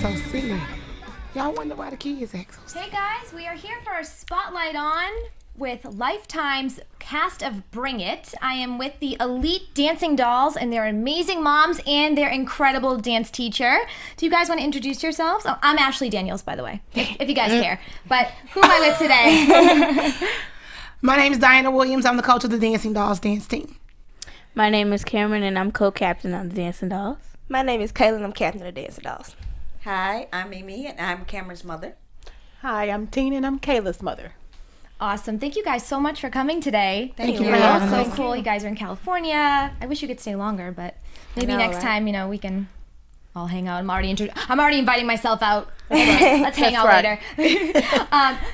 so silly. Y'all wonder why the kids act so silly. Hey guys, we are here for our Spotlight On with Lifetime's cast of Bring It. I am with the elite dancing dolls and their amazing moms and their incredible dance teacher. Do you guys want to introduce yourselves? Oh, I'm Ashley Daniels, by the way, if you guys care. But who am I with today? My name is Diana Williams. I'm the coach of the Dancing Dolls dance team. My name is Cameron, and I'm co-captain of the Dancing Dolls. My name is Kaylin. I'm captain of the Dancing Dolls. Hi, I'm Mimi, and I'm Cameron's mother. Hi, I'm Tina, and I'm Kayla's mother. Awesome. Thank you guys so much for coming today. Thank you for having So us. cool. You guys are in California. I wish you could stay longer, but maybe next time, we can all hang out. I'm already inviting myself out. Let's hang out later.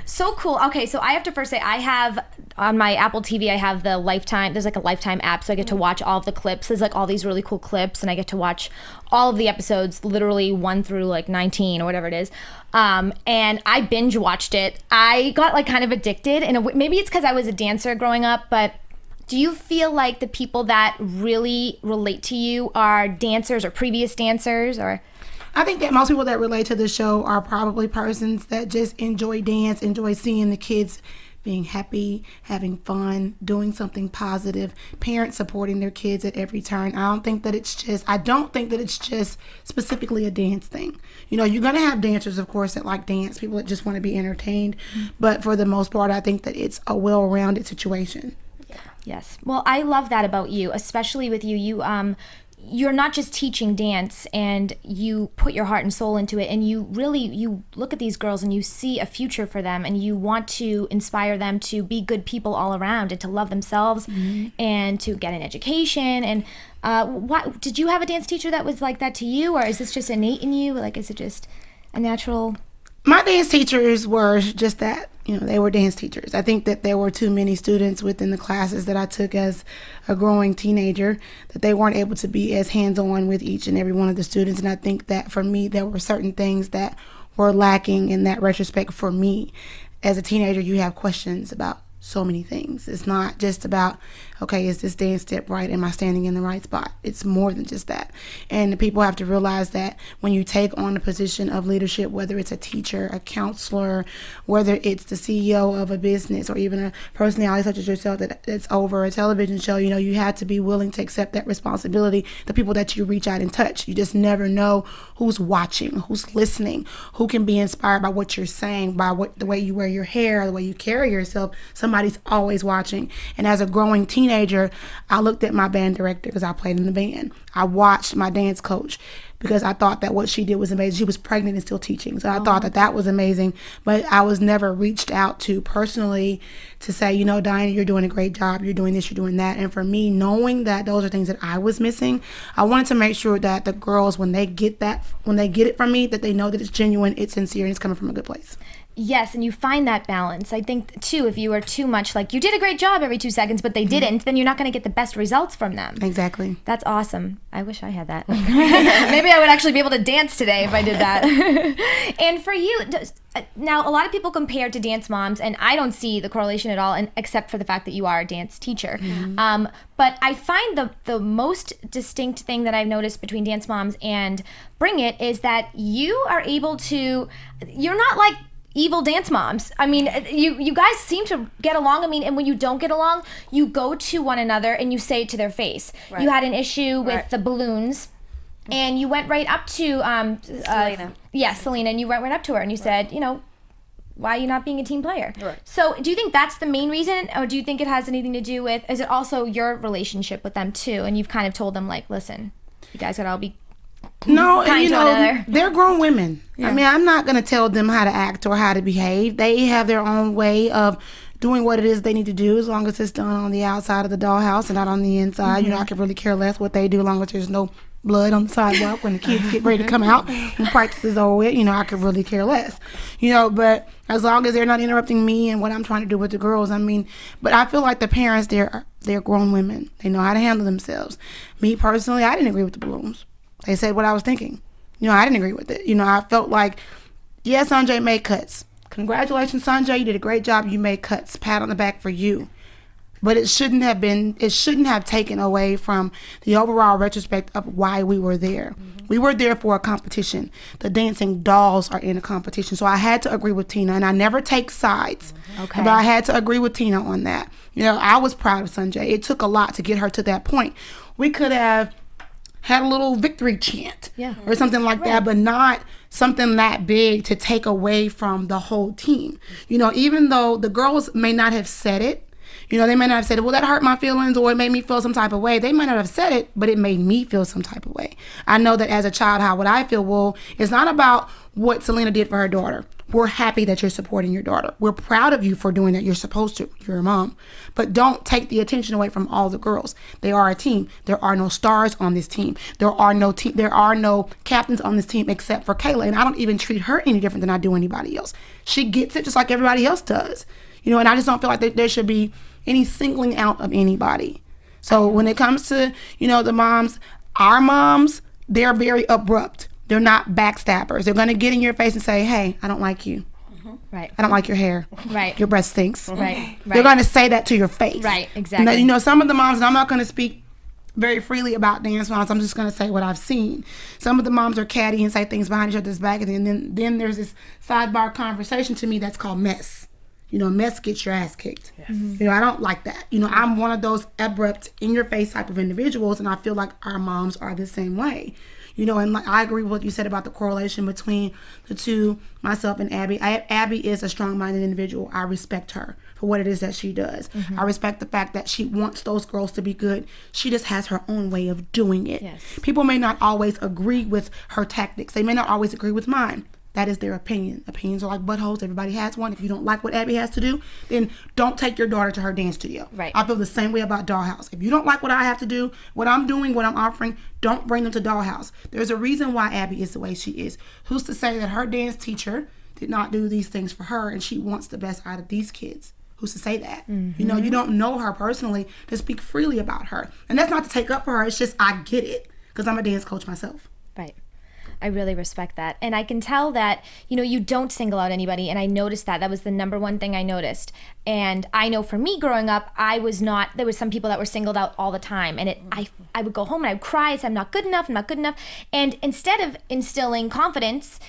So cool. Okay, so I have to first say I have on my Apple TV, I have the Lifetime. There's like a Lifetime app, so I get to watch all of the clips. There's like all these really cool clips, and I get to watch all of the episodes, literally 1 through like 19 or whatever it is. And I binge watched it. I got like kind of addicted, and maybe it's because I was a dancer growing up, but. Do you feel like the people that really relate to you are dancers or previous dancers, or? I think that most people that relate to the show are probably persons that just enjoy dance, enjoy seeing the kids being happy, having fun, doing something positive, parents supporting their kids at every turn. I don't think that it's just specifically a dance thing. You're going to have dancers, of course, that like dance, people that just want to be entertained. But for the most part, I think that it's a well-rounded situation. Yes. Well, I love that about you, especially with you. You're not just teaching dance, and you put your heart and soul into it, and you look at these girls and you see a future for them, and you want to inspire them to be good people all around and to love themselves and to get an education. And what did you have a dance teacher that was like that to you, or is this just innate in you? Like, is it just a natural? My dance teachers were just that. They were dance teachers. I think that there were too many students within the classes that I took as a growing teenager that they weren't able to be as hands-on with each and every one of the students. And I think that for me, there were certain things that were lacking in that retrospect for me. As a teenager, you have questions about so many things. It's not just about, okay, is this dance step right? Am I standing in the right spot? It's more than just that. And the people have to realize that when you take on a position of leadership, whether it's a teacher, a counselor, whether it's the CEO of a business, or even a personality such as yourself that's over a television show, you have to be willing to accept that responsibility, the people that you reach out and touch. You just never know who's watching, who's listening, who can be inspired by what you're saying, by the way you wear your hair, the way you carry yourself. Somebody's always watching. And as a growing teenager, I looked at my band director because I played in the band. I watched my dance coach because I thought that what she did was amazing. She was pregnant and still teaching. So I thought that was amazing. But I was never reached out to personally to say, Diana, you're doing a great job. You're doing this, you're doing that. And for me, knowing that those are things that I was missing, I wanted to make sure that the girls, when they get it from me, that they know that it's genuine, it's sincere, and it's coming from a good place. Yes, and you find that balance. I think, too, if you are too much like, you did a great job every 2 seconds, but they didn't, then you're not going to get the best results from them. Exactly. That's awesome. I wish I had that. Maybe I would actually be able to dance today if I did that. And for you, now, a lot of people compare to dance moms, and I don't see the correlation at all, except for the fact that you are a dance teacher. But I find the most distinct thing that I've noticed between dance moms and Bring It is that you are able to, you're not like evil dance moms. I mean, you guys seem to get along. I mean, and when you don't get along, you go to one another and you say it to their face. Right. You had an issue with the balloons, and you went right up to Selena. Selena, and you went right up to her and you said, why are you not being a team player? Right. So do you think that's the main reason, or do you think it has anything to do with, is it also your relationship with them too? And you've kind of told them, like, listen, you guys gotta all be No, kind to one another. They're grown women. Yeah. I mean, I'm not going to tell them how to act or how to behave. They have their own way of doing what it is they need to do, as long as it's done on the outside of the dollhouse and not on the inside. I could really care less what they do, as long as there's no blood on the sidewalk when the kids get ready to come out and practice is over with. I could really care less. But as long as they're not interrupting me and what I'm trying to do with the girls, but I feel like the parents, they're grown women. They know how to handle themselves. Me personally, I didn't agree with the balloons. They said what I was thinking. I didn't agree with it. I felt like, yes, Sanjay made cuts. Congratulations, Sanjay. You did a great job. You made cuts. Pat on the back for you. but it shouldn't have taken away from the overall retrospect of why we were there. We were there for a competition. The dancing dolls are in a competition. So I had to agree with Tina, and I never take sides. Okay. But I had to agree with Tina on that. You know, I was proud of Sanjay. It took a lot to get her to that point. We could have had a little victory chant or something like that, but not something that big to take away from the whole team. You know, even though the girls may not have said it, you know, they may not have said, well, that hurt my feelings or it made me feel some type of way. They might not have said it, but it made me feel some type of way. I know that as a child, how would I feel? Well, it's not about what Selena did for her daughter. We're happy that you're supporting your daughter. We're proud of you for doing that. You're supposed to. You're a mom. But don't take the attention away from all the girls. They are a team. There are no stars on this team. There are no captains on this team except for Kayla. And I don't even treat her any different than I do anybody else. She gets it just like everybody else does. You know, and I just don't feel like there should be any singling out of anybody. So when it comes to, you know, the moms, our moms, they're very abrupt. They're not backstabbers. They're going to get in your face and say, hey, I don't like you. Right. I don't like your hair. Right. Your breath stinks. Right. They're going to say that to your face. Right, exactly. Now, you know, some of the moms, and I'm not going to speak very freely about dance moms. I'm just going to say what I've seen. Some of the moms are catty and say things behind each other's back. And then there's this sidebar conversation to me that's called mess. You know, mess gets your ass kicked. Yes. You know, I don't like that. You know, I'm one of those abrupt, in-your-face type of individuals, and I feel like our moms are the same way. You know, and like I agree with what you said about the correlation between the two, myself and Abby. Abby is a strong-minded individual. I respect her for what it is that she does. I respect the fact that she wants those girls to be good. She just has her own way of doing it. Yes. People may not always agree with her tactics. They may not always agree with mine. That is their opinion. Opinions are like buttholes. Everybody has one. If you don't like what Abby has to do, then don't take your daughter to her dance studio. Right. I feel the same way about Dollhouse. If you don't like what I have to do, what I'm doing, what I'm offering, don't bring them to Dollhouse. There's a reason why Abby is the way she is. Who's to say that her dance teacher did not do these things for her and she wants the best out of these kids? Who's to say that? You know, you don't know her personally to speak freely about her. And that's not to take up for her. It's just I get it because I'm a dance coach myself. Right. I really respect that. And I can tell that, you know, you don't single out anybody. And I noticed that. That was the number one thing I noticed. And I know for me growing up, I was not, there was some people that were singled out all the time. And I would go home and I would cry and say, I'm not good enough, I'm not good enough. And instead of instilling confidence,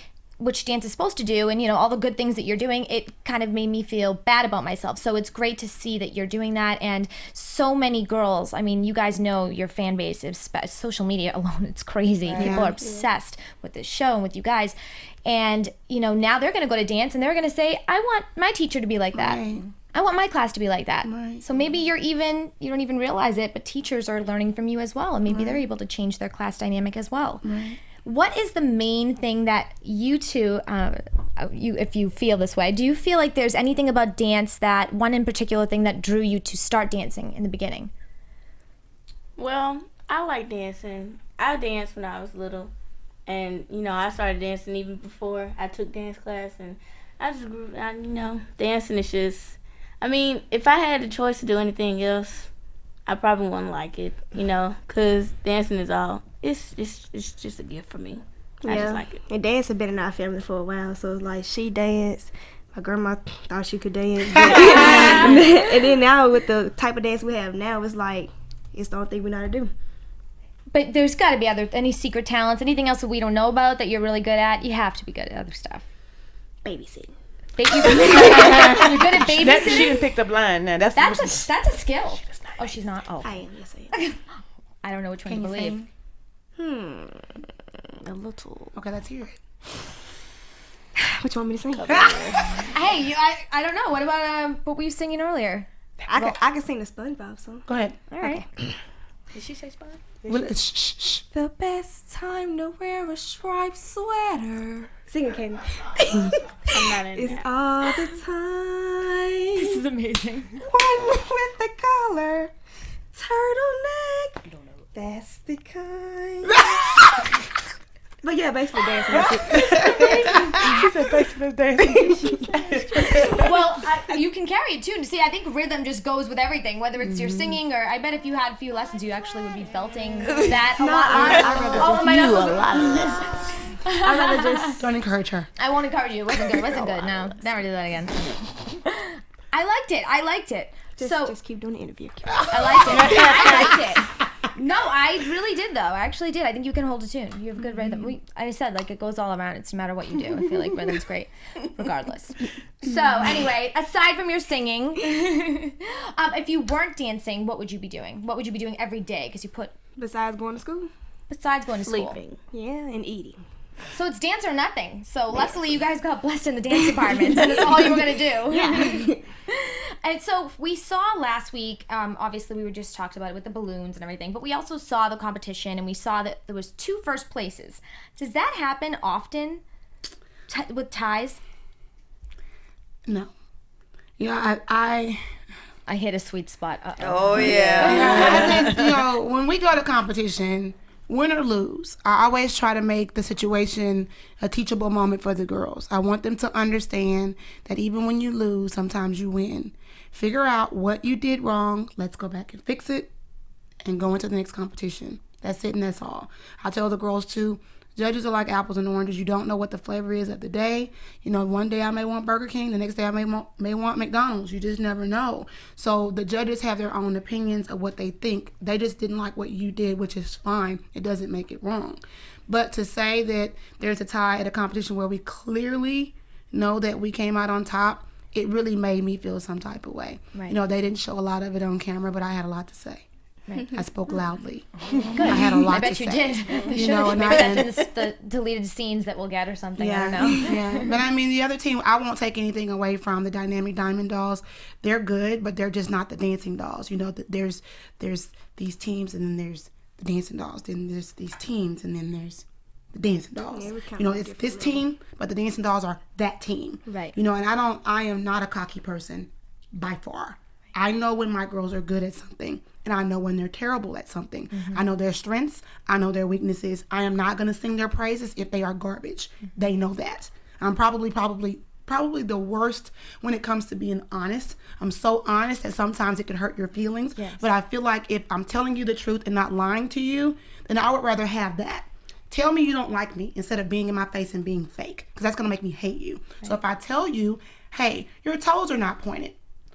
which dance is supposed to do, and you know, all the good things that you're doing, it kind of made me feel bad about myself. So it's great to see that you're doing that. And so many girls, I mean, you guys know your fan base, social media alone, it's crazy. People are obsessed with this show and with you guys. And you know, now they're gonna go to dance and they're gonna say, I want my teacher to be like that. Right. I want my class to be like that. Right. So maybe you don't even realize it, but teachers are learning from you as well. And maybe they're able to change their class dynamic as well. Right. What is the main thing that you two, if you feel this way, do you feel like there's anything about dance, that one in particular thing that drew you to start dancing in the beginning? Well, I like dancing. I danced when I was little. And, you know, I started dancing even before I took dance class. And I just grew, you know, dancing is just, I mean, if I had the choice to do anything else, I probably wouldn't like it, you know, because dancing is all, it's just a gift for me. I just like it. And dance has been in our family for a while, so it's like she danced. My grandma thought she could dance. And then now with the type of dance we have now, it's like, it's the only thing we know how to do. But there's got to be any secret talents, anything else that we don't know about that you're really good at. You have to be good at other stuff. Babysitting. You're good at She babysitting? didn't pick the blind now. That's a skill. Oh, she's not? Oh. I am, yes I am. I don't know which one to Can you believe. sing? A little. Okay, let's hear it. What you want me to sing? Hey, I don't know. What about what were you singing earlier? I can sing the SpongeBob song. Go ahead. All right. Did she say Spud? Well, shh, shh, shh. The best time to wear a striped sweater. Sing it, Katie. I'm not in It's there. all the time. This is amazing. One with the collar, turtleneck. You don't know. That's the kind. But yeah, basically dancing. That's it. She said basically dancing. Well, you can carry it too. See, I think rhythm just goes with everything, whether it's your singing or I bet if you had a few lessons, you actually would be belting that a lot. I'd rather just. Don't encourage her. I won't encourage you. It wasn't good. It wasn't good. No, never do that again. I liked it. Just keep doing the interview. I liked it. I liked it. No, I really did though. I actually did. I think you can hold a tune. You have a good rhythm. I said like it goes all around. It's no matter what you do. I feel like rhythm's great, regardless. So anyway, aside from your singing, if you weren't dancing, what would you be doing? What would you be doing every day? Because you put Besides going to school? besides going to school. Sleeping. Yeah, and eating. So it's dance or nothing. So luckily you guys got blessed in the dance department. So that's all you were gonna do. Yeah. And so we saw last week, obviously we were just talked about it with the balloons and everything, but we also saw the competition and we saw that there was 2 first places. Does that happen often with ties? No. I hit a sweet spot. Uh-oh. Oh, yeah. I just, when we go to competition, win or lose, I always try to make the situation a teachable moment for the girls. I want them to understand that even when you lose, sometimes you win. Figure out what you did wrong. Let's go back and fix it and go into the next competition. That's it and that's all. I tell the girls too, judges are like apples and oranges. You don't know what the flavor is of the day. One day I may want Burger King. The next day I may want McDonald's. You just never know. So the judges have their own opinions of what they think. They just didn't like what you did, which is fine. It doesn't make it wrong. But to say that there's a tie at a competition where we clearly know that we came out on top, it really made me feel some type of way. Right. They didn't show a lot of it on camera, but I had a lot to say. Right. I spoke loudly. Good. I had a lot I bet to you say. did. And Maybe that's in the deleted scenes that we'll get or something. I don't know. Yeah. But I mean, the other team, I won't take anything away from the Dynamic Diamond dolls. They're good, but they're just not the dancing dolls. There's these teams, and then there's the dancing dolls. Then there's these teams, and then there's the dancing dolls. Yeah, it's this team, but the dancing dolls are that team. Right. And I am not a cocky person by far. I know when my girls are good at something, and I know when they're terrible at something. Mm-hmm. I know their strengths. I know their weaknesses. I am not going to sing their praises if they are garbage. Mm-hmm. They know that. I'm probably the worst when it comes to being honest. I'm so honest that sometimes it can hurt your feelings. Yes. But I feel like if I'm telling you the truth and not lying to you, then I would rather have that. Tell me you don't like me instead of being in my face and being fake, because that's going to make me hate you. Right. So if I tell you, hey, your toes are not pointed.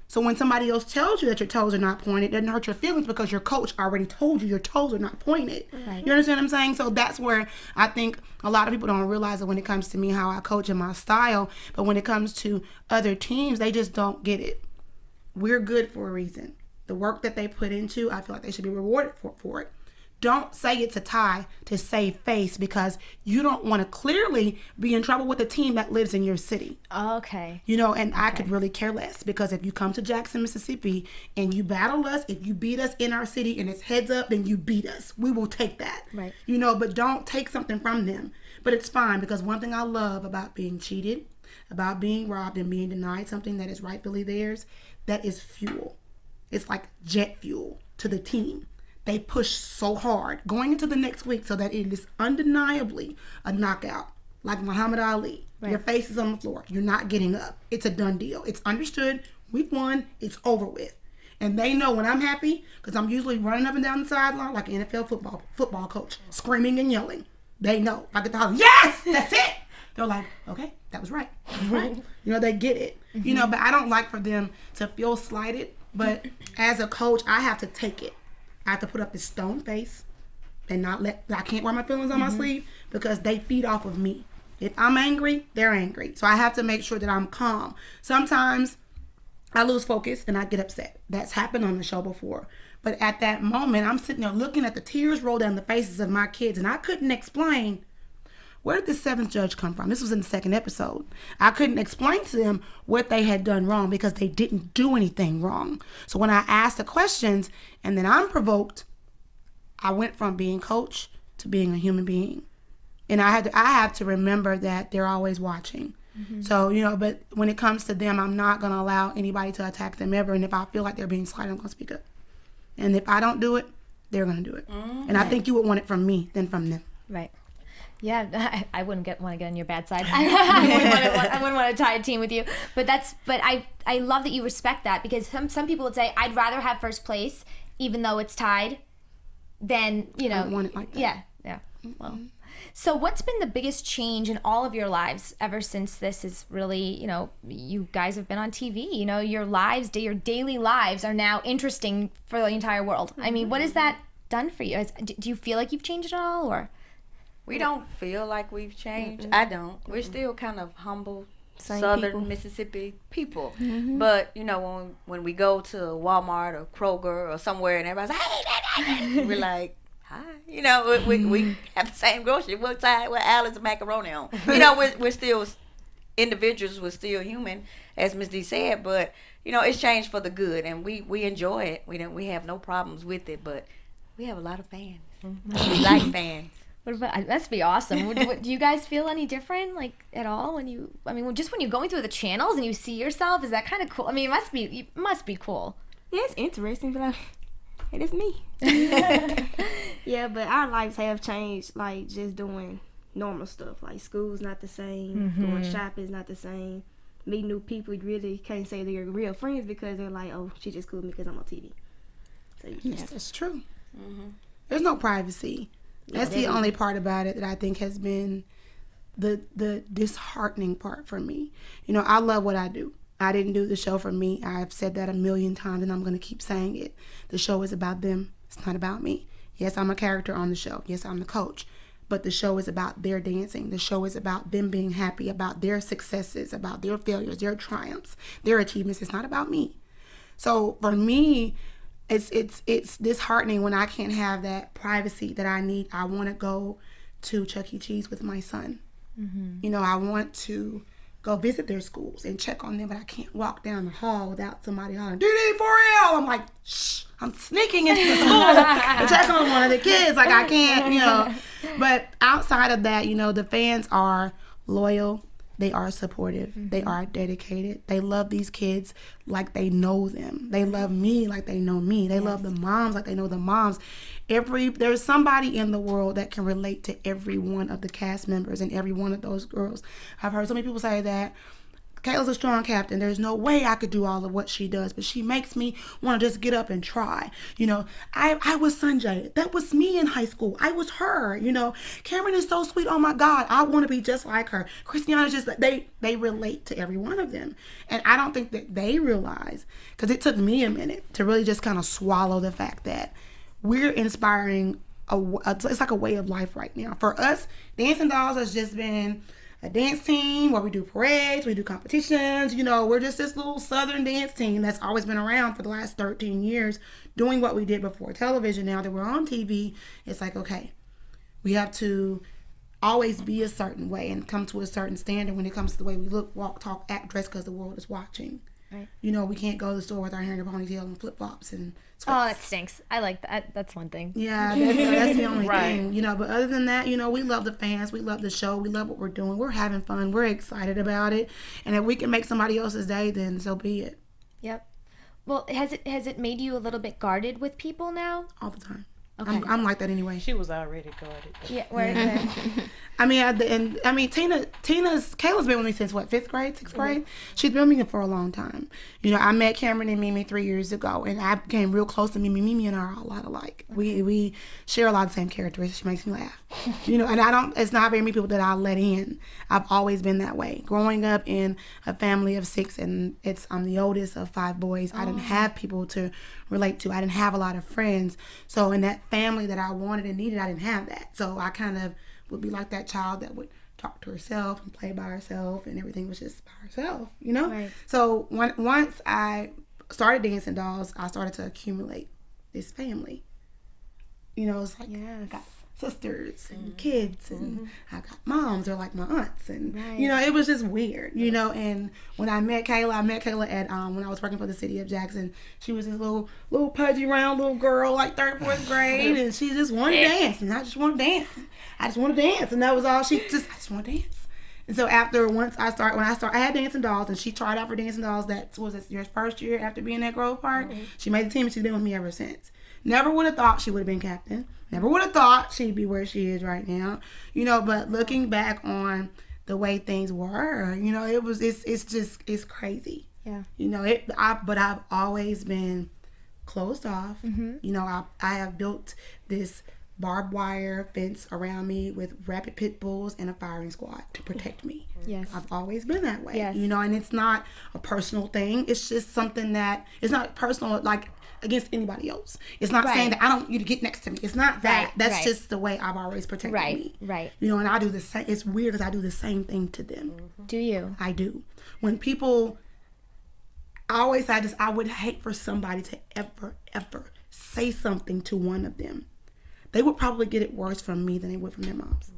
So when somebody else tells you that your toes are not pointed, it doesn't hurt your feelings because your coach already told you your toes are not pointed. Right. You understand what I'm saying? So that's where I think a lot of people don't realize that when it comes to me, how I coach and my style. But when it comes to other teams, they just don't get it. We're good for a reason. The work that they put into, I feel like they should be rewarded for it. Don't say it's a tie to save face because you don't want to clearly be in trouble with a team that lives in your city. Okay. And I could really care less, because if you come to Jackson, Mississippi and you battle us, if you beat us in our city and it's heads up, then you beat us. We will take that. Right. But don't take something from them. But it's fine, because one thing I love about being cheated, about being robbed and being denied something that is rightfully theirs, that is fuel. It's like jet fuel to the team. They push so hard going into the next week so that it is undeniably a knockout. Like Muhammad Ali. Right. Your face is on the floor. You're not getting up. It's a done deal. It's understood. We've won. It's over with. And they know when I'm happy, because I'm usually running up and down the sideline like an NFL football coach, screaming and yelling. They know. If I get the holler, yes, that's it. They're like, okay, that was right. Right. They get it. Mm-hmm. But I don't like for them to feel slighted. But as a coach, I have to take it. I have to put up this stone face and I can't wear my feelings on my sleeve, because they feed off of me. If I'm angry, they're angry. So I have to make sure that I'm calm. Sometimes I lose focus and I get upset. That's happened on the show before. But at that moment, I'm sitting there looking at the tears roll down the faces of my kids, and I couldn't explain, where did the 7th judge come from? This was in the 2nd episode. I couldn't explain to them what they had done wrong, because they didn't do anything wrong. So when I asked the questions and then I'm provoked, I went from being coach to being a human being. And I have to remember that they're always watching. Mm-hmm. So, but when it comes to them, I'm not going to allow anybody to attack them ever. And if I feel like they're being slighted, I'm going to speak up. And if I don't do it, they're going to do it. Mm-hmm. And I think you would want it from me than from them. Right. Yeah, I wouldn't want to get on your bad side. I wouldn't want to tie a team with you. But I love that you respect that, because some people would say, I'd rather have first place, even though it's tied, than, I want it like that. Yeah. Well, So what's been the biggest change in all of your lives ever since this is really, you guys have been on TV, your lives, your daily lives are now interesting for the entire world. I mean, what has that done for you? Do you feel like you've changed at all, or? We don't feel like we've changed. I don't. We're still kind of humble, Same Southern people. Mississippi people. But, when we go to Walmart or Kroger or somewhere and everybody's like, hey, we're like, hi. We have the same grocery. What side? What Alice macaroni on? We're still individuals. We're still human, as Ms. D said. But, it's changed for the good. And we enjoy it. We have no problems with it. But we have a lot of fans. We like fans. What about, that must be awesome. Do you guys feel any different, like, at all just when you're going through the channels and you see yourself? Is that kind of cool? I mean, it must be cool. Yeah, it's interesting, but it is me. Yeah, but our lives have changed, like, just doing normal stuff. Like, school's not the same. Going shopping's not the same. Meeting new people, you really can't say they're real friends because they're like, oh, she just cool with me because I'm on TV. So Yes, that's true. There's no privacy. That's the only part about it that I think has been the disheartening part for me. I love what I do. I didn't do the show for me. I've said that a million times, and I'm going to keep saying it. The show is about them. It's not about me. Yes, I'm a character on the show. Yes, I'm the coach. But the show is about their dancing. The show is about them being happy, about their successes, about their failures, their triumphs, their achievements. It's not about me. So for me, it's disheartening when I can't have that privacy that I need. I want to go to Chuck E. Cheese with my son. I want to go visit their schools and check on them, but I can't walk down the hall without somebody hollering, DD4L. I'm like, shh, I'm sneaking into the school to check on one of the kids. Like, I can't, But outside of that, the fans are loyal. They are supportive. They are dedicated. They love these kids like they know them. They love me like they know me. They love the moms like they know the moms. There's somebody in the world that can relate to every one of the cast members and every one of those girls. I've heard so many people say that Kayla's a strong captain. There's no way I could do all of what she does, but she makes me want to just get up and try. I was Sanjay. That was me in high school. I was her. Cameron is so sweet. Oh my God, I want to be just like her. Christiana's just, they relate to every one of them. And I don't think that they realize, because it took me a minute to really just kind of swallow the fact that we're inspiring, it's like a way of life right now. For us, Dancing Dolls has just been a dance team where we do parades, we do competitions. We're just this little Southern dance team that's always been around for the last 13 years doing what we did before television. Now that we're on TV, it's like, okay, we have to always be a certain way and come to a certain standard when it comes to the way we look, walk, talk, act, dress, because the world is watching. Right. We can't go to the store with our hair in a ponytail and flip-flops and skirts. Oh, that stinks. I like that. That's one thing. Yeah, that's the only Right. thing, But other than that, we love the fans. We love the show. We love what we're doing. We're having fun. We're excited about it. And if we can make somebody else's day, then so be it. Yep. Well, has it made you a little bit guarded with people now? All the time. Okay. I'm like that anyway. She was already guarded. Yeah. Kayla's been with me since what, 5th grade, 6th grade? She's been with me for a long time. I met Cameron and Mimi 3 years ago, and I became real close to Mimi. Mimi and I are a lot alike. We share a lot of the same characteristics. She makes me laugh. And it's not very many people that I let in. I've always been that way. Growing up in a family of 6, and I'm the oldest of 5 boys, I didn't have people to relate to. I didn't have a lot of friends. So in that family that I wanted and needed, I didn't have that. So I kind of would be like that child that would talk to herself and play by herself, and everything was just by herself, Right. So once I started Dancing Dolls, I started to accumulate this family. It's like, I got sisters and kids, and I got moms. They're like my aunts, and it was just weird, And when I met Kayla at when I was working for the city of Jackson. She was this little pudgy round little girl, like 3rd, 4th grade, and she just wanted to dance, and I just wanted to dance. I just wanted to dance, and that was all. I just want to dance. And so I had Dancing Dolls, and she tried out for Dancing Dolls. That was your first year after being at Grove Park. She made the team, and she's been with me ever since. Never would have thought she would have been captain. Never would have thought she'd be where she is right now. But looking back on the way things were, it's crazy. Yeah. But I've always been closed off. I have built this barbed wire fence around me with rabid pit bulls and a firing squad to protect me. Yes. I've always been that way. Yes. You know, and it's not a personal thing. It's just something that it's not personal like against anybody else. It's not saying that I don't want you to get next to me. It's not that. That's just the way I've always protected me. Right. You know, and I do the same. It's weird because I do the same thing to them. Do you? I do. When people, I always had this, I would hate for somebody to ever say something to one of them. They would probably get it worse from me than they would from their moms.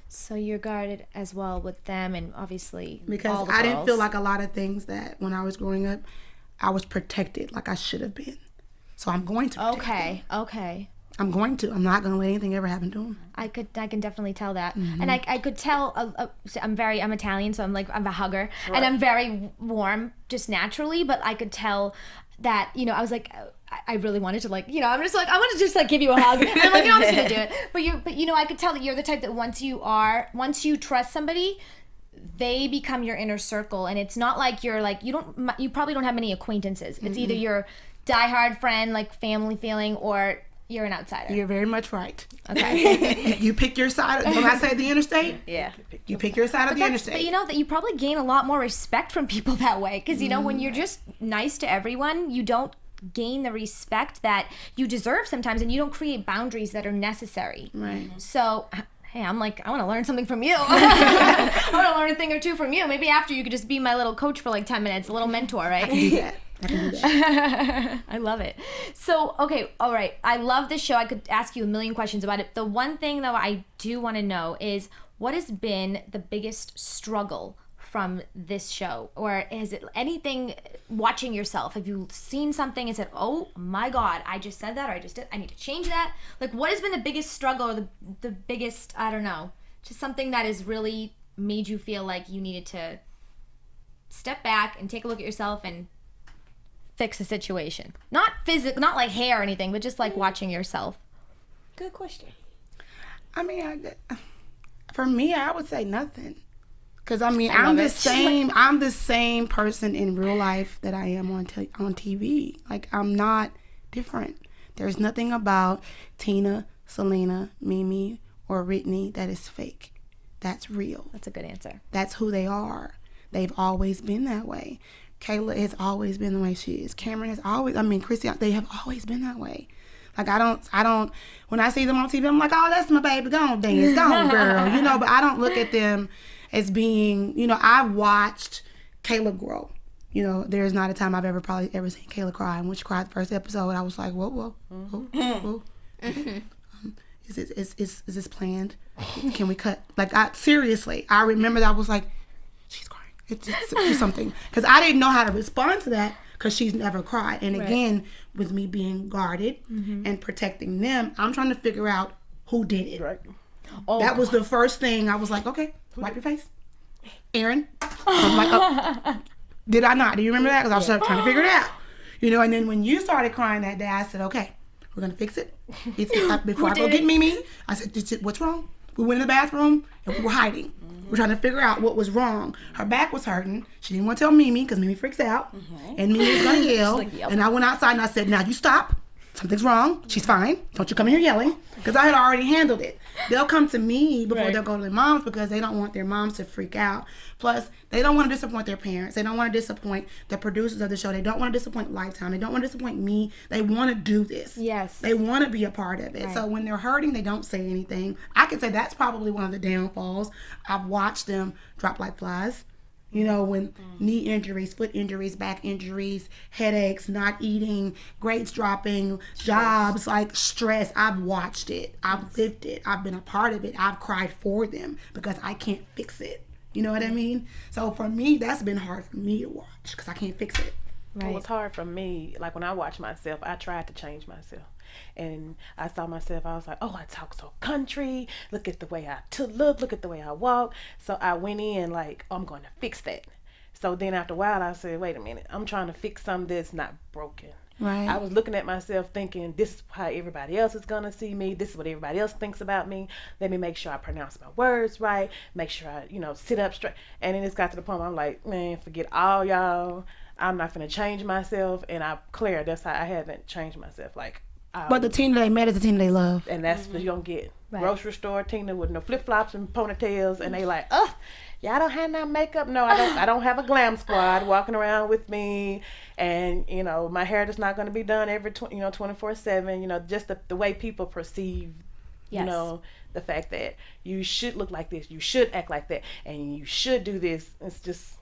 So you're guarded as well with them, and obviously Because all the I didn't girls. feel like a lot of things that when I was growing up, I was protected like I should have been. So I'm going to protect them. Okay. I'm going to. I'm not going to let anything ever happen to them. I can definitely tell that, and I could tell. So I'm Italian, so I'm a hugger, and I'm very warm just naturally. But I could tell that I was like, I really wanted to I'm just like I want to just give you a hug, and I'm like I'm just gonna do it. But I could tell that you're the type that once you trust somebody, they become your inner circle, and it's not like you're you probably don't have many acquaintances. It's either your diehard friend, family feeling, or you're an outsider. You're very much right. Okay. You pick your side. When I say the interstate, Yeah. you pick your side of the interstate. But that you probably gain a lot more respect from people that way, because when you're just nice to everyone, you don't gain the respect that you deserve sometimes, and you don't create boundaries that are necessary. Right. So hey, I'm I want to learn something from you. I want to learn a thing or two from you. Maybe after you could just be my little coach for 10 minutes, a little mentor, right? I can do that. I love it. So, okay, all right. I love this show. I could ask you a million questions about it. The one thing, though, I do want to know is what has been the biggest struggle from this show? Or is it anything watching yourself? Have you seen something and said, oh my God, I just said that, or I need to change that? What has been the biggest struggle, or the biggest, I don't know, just something that has really made you feel like you needed to step back and take a look at yourself and fix the situation? Not physical, not like hair or anything, but just watching yourself. Good question. I mean, for me, I would say nothing. Because I'm the same person in real life that I am on TV. I'm not different. There's nothing about Tina, Selena, Mimi, or Whitney that is fake. That's real. That's a good answer. That's who they are. They've always been that way. Kayla has always been the way she is. Cameron has always, Christian, they have always been that way. I don't, when I see them on TV, I'm like, oh, that's my baby. Go on, dance. Go on, girl. But I don't look at them as being, I watched Kayla grow. There's not a time I've ever seen Kayla cry. And when she cried the first episode, I was like, whoa. Is this planned? Can we cut? Seriously, I remember that I was like, she's crying. It's something. Because I didn't know how to respond to that because she's never cried. And again, with me being guarded and protecting them, I'm trying to figure out who did it. Right. That was the first thing. I was like, okay, wipe your face. Aaron. I'm like, oh, did I not? Do you remember that? Because I was trying to figure it out. And then when you started crying that day, I said, okay, we're going to fix it. Before I go get Mimi, I said, what's wrong? We went in the bathroom and we were hiding. We're trying to figure out what was wrong. Her back was hurting. She didn't want to tell Mimi because Mimi freaks out. And Mimi was going to yell. And I went outside and I said, now you stop. Something's wrong. She's fine. Don't you come in here yelling. Because I had already handled it. They'll come to me before they'll go to their moms because they don't want their moms to freak out. Plus, they don't want to disappoint their parents. They don't want to disappoint the producers of the show. They don't want to disappoint Lifetime. They don't want to disappoint me. They want to do this. Yes. They want to be a part of it. Right. So when they're hurting, they don't say anything. I could say that's probably one of the downfalls. I've watched them drop like flies. When knee injuries, foot injuries, back injuries, headaches, not eating, grades dropping, jobs, stress. I've watched it. I've lived it. I've been a part of it. I've cried for them because I can't fix it. You know what I mean? So for me, that's been hard for me to watch because I can't fix it. Right. It was hard for me. When I watch myself, I tried to change myself. And I saw myself, I was like, oh, I talk so country. Look at the way I look at the way I walk. So I went in I'm going to fix that. So then after a while, I said, wait a minute. I'm trying to fix something that's not broken. Right. I was looking at myself thinking, this is how everybody else is going to see me. This is what everybody else thinks about me. Let me make sure I pronounce my words right. Make sure I, sit up straight. And then it's got to the point where I'm like, man, forget all y'all. I'm not going to change myself. And Claire, that's how I haven't changed myself. But the Tina they met is the Tina they love. And that's what you're going to get. Right. Grocery store Tina with no flip-flops and ponytails, and they like, y'all don't have no makeup. No, I don't have a glam squad walking around with me, and you know my hair is not going to be done every 24/7. You know, just the way people perceive, you Yes. know, the fact that you should look like this, you should act like that, and you should do this. It's just,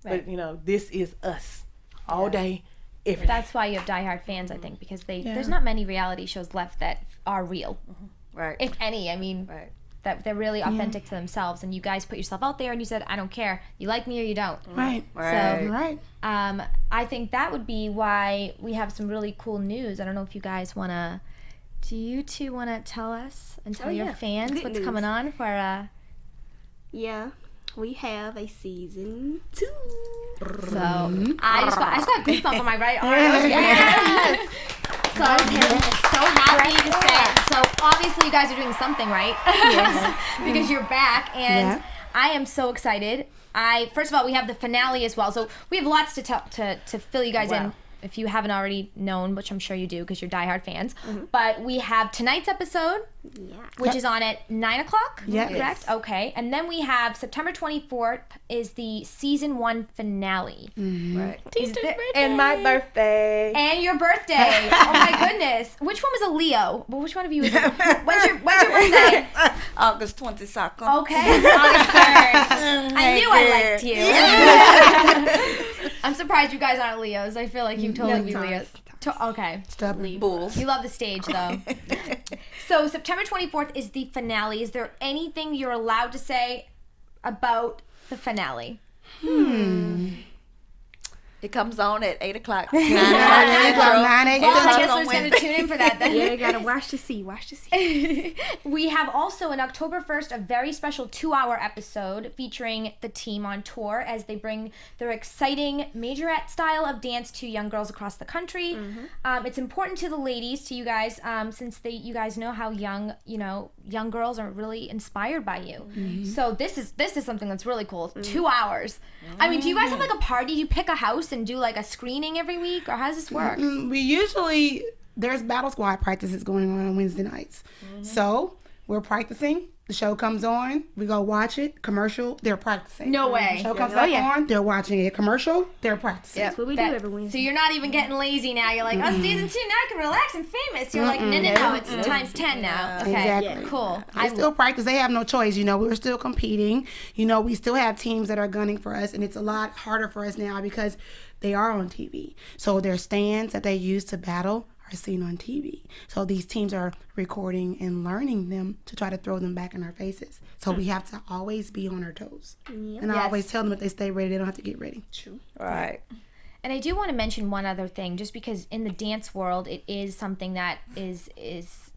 Right. but you know, this is us all day, every day. That's why you have diehard fans, I think, because there's not many reality shows left that are real, Right. if any. I mean, Right. that they're really authentic to themselves, and you guys put yourself out there, and you said, I don't care, you like me or you don't. Right. Right. You're right. I think that would be why we have some really cool news. I don't know if you guys want to. Do you two want to tell us and tell your fans Good what's news. coming on for? Yeah, we have a season 2. So I just got goosebumps on my right arm. Yes. So I'm so happy to say. So obviously you guys are doing something right, because you're back, and Yeah. I am so excited. First of all, we have the finale as well, so we have lots to fill you guys in. If you haven't already known, which I'm sure you do because you're diehard fans, but we have tonight's episode, which is on at 9 o'clock. Yep. Correct. Okay, and then we have September 24th is the season 1 finale. Right. And my birthday. And your birthday. Oh my goodness. Which one was a Leo? Well, which one of you is when's your birthday? August 22nd. Okay. August 3rd. I knew I liked you. I'm surprised you guys aren't Leos. I feel like you totally be Leos. Okay. Stubborn. Bulls. You love the stage though. So September 24th is the finale. Is there anything you're allowed to say about the finale? It comes on at 8 o'clock. 9 Well, I guess we're just going to tune in for that then. Yeah, you gotta watch to see. We have also on October 1st a very special 2-hour episode featuring the team on tour as they bring their exciting majorette style of dance to young girls across the country. It's important to the ladies, to you guys, since you guys know how young girls are really inspired by you. So this is something that's really cool. 2 hours. I mean, do you guys have like a party? Do you pick a house and do like a screening every week, or how does this work? We usually, there's battle squad practices going on Wednesday nights. So we're practicing. The show comes on. We go watch it. Commercial, they're practicing. No way. Show comes back on. They're watching it. Commercial, they're practicing. That's what we do every So Wednesday. you're not even getting lazy now. You're like, oh, season 2, now I can relax and famous. You're like, no, it's times 10 now. Okay, Exactly. cool. They still practice. They have no choice. We're still competing. We still have teams that are gunning for us, and it's a lot harder for us now because they are on TV. So their stands that they use to battle are seen on TV. So these teams are recording and learning them to try to throw them back in our faces. So we have to always be on our toes. And I always tell them if they stay ready, they don't have to get ready. Right. And I do want to mention one other thing, just because in the dance world, it is something that is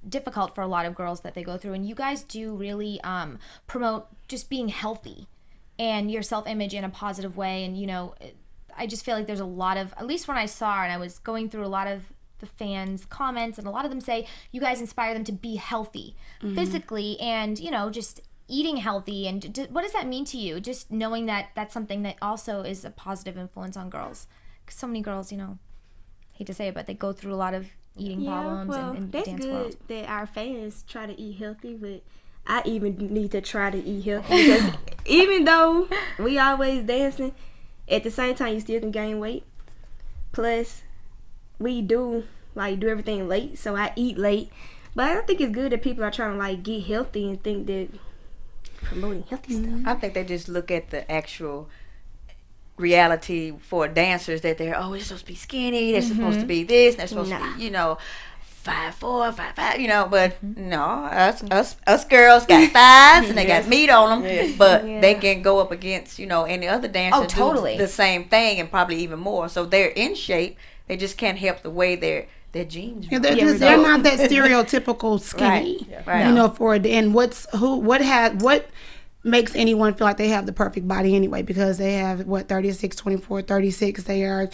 difficult for a lot of girls that they go through. And you guys do really promote just being healthy and your self-image in a positive way. And, I just feel like there's a lot of, at least when I saw and I was going through a lot of the fans' comments, and a lot of them say you guys inspire them to be healthy physically and, just eating healthy. And what does that mean to you? Just knowing that that's something that also is a positive influence on girls. Because so many girls, hate to say it, but they go through a lot of eating problems in the that's dance good world. that our fans try to eat healthy, but I even need to try to eat healthy because even though we always dancing, at the same time you still can gain weight. Plus, we do everything late, so I eat late. But I think it's good that people are trying to get healthy and think that promoting healthy stuff. I think they just look at the actual reality for dancers that they're supposed to be skinny, they're supposed to be this, they're supposed to be 5'4", 5'5", but no, us girls got thighs and they got meat on them, but they can go up against any other dancer totally. do the same thing and probably even more. So they're in shape. They just can't help the way their genes. They're not that stereotypical skinny. Right. And what makes anyone feel like they have the perfect body anyway, because they have 36, 24, 36, they're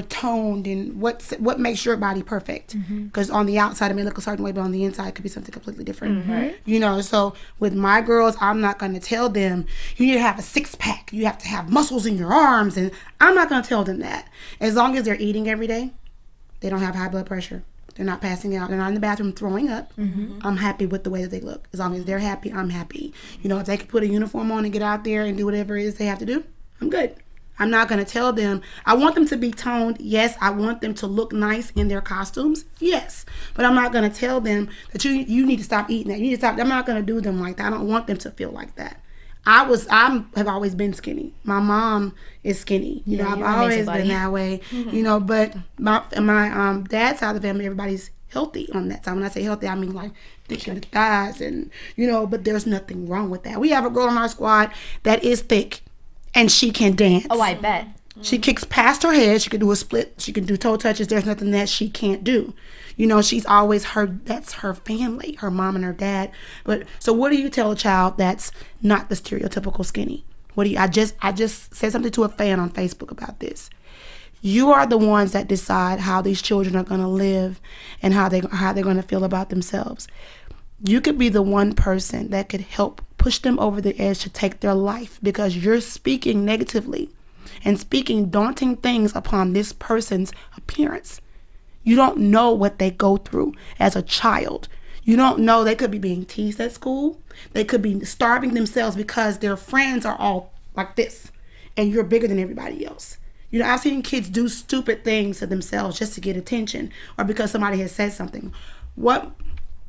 toned, and what makes your body perfect? Because on the outside it may look a certain way, but on the inside it could be something completely different. So with my girls, I'm not going to tell them you need to have a 6-pack, you have to have muscles in your arms, and I'm not going to tell them that. As long as they're eating every day, they don't have high blood pressure, They're not passing out. They're not in the bathroom throwing up. I'm happy with the way that they look. As long as they're happy, I'm happy. You know, if they can put a uniform on and get out there and do whatever it is they have to do, I'm good. I'm not going to tell them. I want them to be toned. Yes. I want them to look nice in their costumes. Yes. But I'm not going to tell them that you need to stop eating that. You need to stop. I'm not going to do them like that. I don't want them to feel like that. I have always been skinny. My mom is skinny. You know, I've always been that way. You know, but my dad's side of the family, everybody's healthy on that side. When I say healthy, I mean like thick in the thighs and, you know, but there's nothing wrong with that. We have a girl on our squad that is thick and she can dance. Oh, I bet. She kicks past her head. She can do a split. She can do toe touches. There's nothing that she can't do. You know, she's always that's her family, her mom and her dad. But so what do you tell a child that's not the stereotypical skinny? I just said something to a fan on Facebook about this. You are the ones that decide how these children are going to live and how they're going to feel about themselves. You could be the one person that could help push them over the edge to take their life because you're speaking negatively and speaking daunting things upon this person's appearance. You don't know what they go through as a child. You don't know, they could be being teased at school. They could be starving themselves because their friends are all like this and you're bigger than everybody else. You know, I've seen kids do stupid things to themselves just to get attention or because somebody has said something.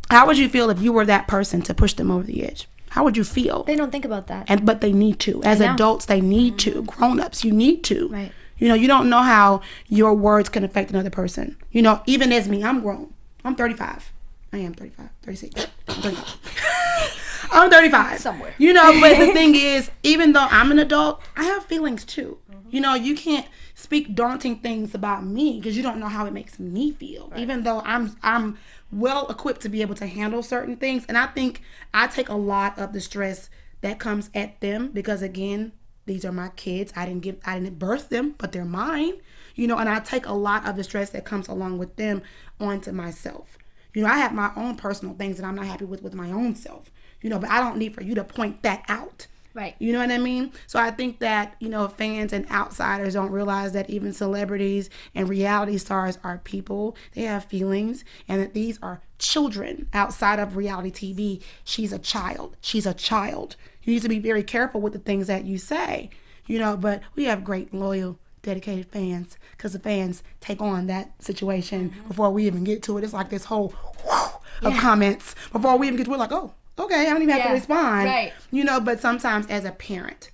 How would you feel if you were that person to push them over the edge? How would you feel? They don't think about that. But they need to. As adults, they need to. Grown-ups, you need to. Right. You know, you don't know how your words can affect another person. You know, even as me, I'm grown. I'm 35. I am 35, 36. I'm 35. I'm 35. Somewhere. You know, but the thing is, even though I'm an adult, I have feelings too. You know, you can't speak daunting things about me because you don't know how it makes me feel. Right. Even though I'm well equipped to be able to handle certain things. And I think I take a lot of the stress that comes at them because, again, these are my kids. I didn't birth them, but they're mine. You know, and I take a lot of the stress that comes along with them onto myself. You know, I have my own personal things that I'm not happy with my own self. You know, but I don't need for you to point that out. Right. You know what I mean? So I think that, you know, fans and outsiders don't realize that even celebrities and reality stars are people. They have feelings and that these are children outside of reality TV. She's a child. You need to be very careful with the things that you say, you know, but we have great, loyal, dedicated fans because the fans take on that situation before we even get to it. It's like this whole of comments before we even get to it. We're like, oh. Okay, I don't even have to respond. Right. You know, but sometimes as a parent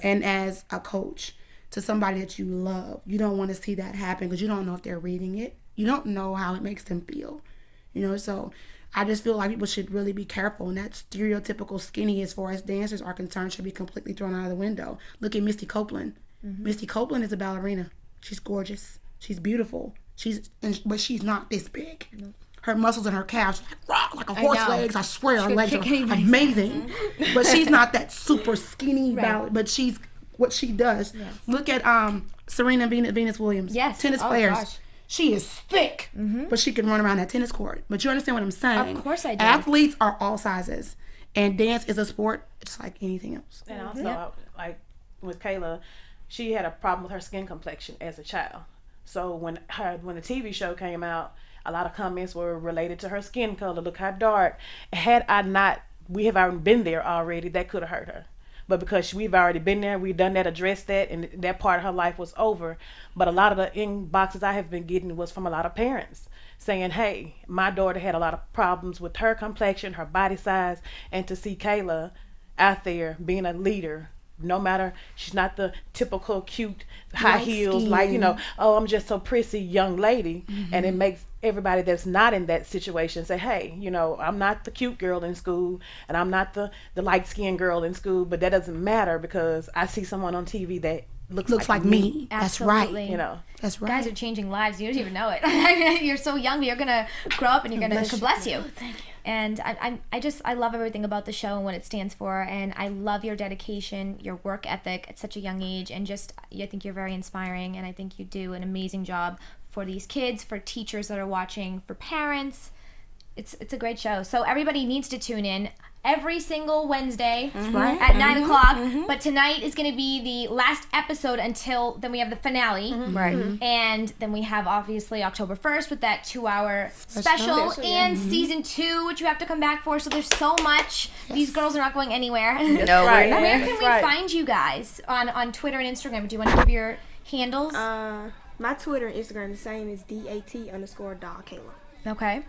and as a coach to somebody that you love, you don't want to see that happen because you don't know if they're reading it. You don't know how it makes them feel. You know, so I just feel like people should really be careful. And that stereotypical skinny as far as dancers are concerned should be completely thrown out of the window. Look at Misty Copeland. Misty Copeland is a ballerina. She's gorgeous. She's beautiful. But she's not this big. No. Her muscles and her calves like a horse legs. I swear, her legs are amazing. But she's not that super skinny ballet. But she's what she does. Yes. Look at Serena Venus Williams. Yes. Tennis players. Gosh. She is thick, but she can run around that tennis court. But you understand what I'm saying? Of course I do. Athletes are all sizes, and dance is a sport just like anything else. And also, like with Kayla, she had a problem with her skin complexion as a child. So when the TV show came out, a lot of comments were related to her skin color. Look how dark. We have already been there already, that could have hurt her. But because we've already been there, we've done that, addressed that, and that part of her life was over. But a lot of the inboxes I have been getting was from a lot of parents saying, hey, my daughter had a lot of problems with her complexion, her body size, and to see Kayla out there being a leader, no matter, she's not the typical cute high heels, like, you know, oh, I'm just so prissy young lady. And it makes everybody that's not in that situation say, hey, you know, I'm not the cute girl in school and I'm not the light-skinned girl in school, but that doesn't matter because I see someone on TV that looks like me. That's right. You know, that's right. Guys are changing lives. You don't even know it. You're so young, but you're gonna grow up and you're gonna bless you. Thank you. And I love everything about the show and what it stands for, and I love your dedication, your work ethic at such a young age, and I think you're very inspiring, and I think you do an amazing job for these kids, for teachers that are watching, for parents. It's a great show. So everybody needs to tune in. every single Wednesday right. at 9 o'clock. But tonight is going to be the last episode until then we have the finale. Right. And then we have obviously October 1st with that 2-hour special and season 2, which you have to come back for. So there's so much. These girls are not going anywhere. No, right. we're not. Where can That's we right. find you guys on Twitter and Instagram? Do you want to give your handles? My Twitter and Instagram the same as DAT_Doll Kayla. Okay.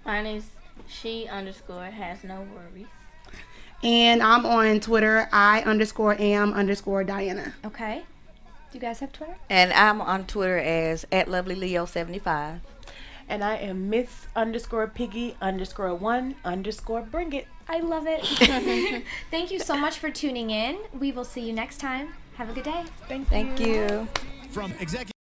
Mine is she_has no worries. And I'm on Twitter, I_am_Diana. Okay. Do you guys have Twitter? And I'm on Twitter as @LovelyLeo75. And I am Miss_Piggy_1_bring it. I love it. Thank you so much for tuning in. We will see you next time. Have a good day. Thank you. From Executive